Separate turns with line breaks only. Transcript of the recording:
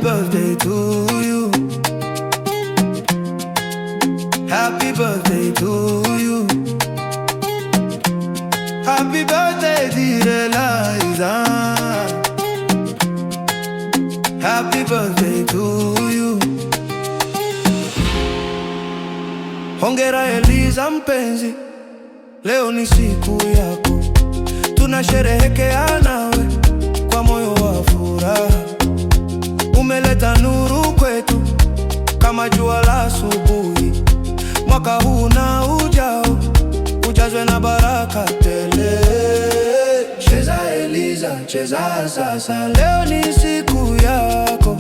birthday to you. Happy birthday to you. Happy birthday dear Eliza. Happy birthday to you. Hongera Eliza mpenzi, leo ni siku yako. Tunasherehekea nawe kwa moyo wa furaha. Umeleta nuru kwetu kama jua la asubuhi. Mwaka huu na ujao ujazwe na baraka tele. Cheza Eliza, cheza sasa, leo ni siku yako.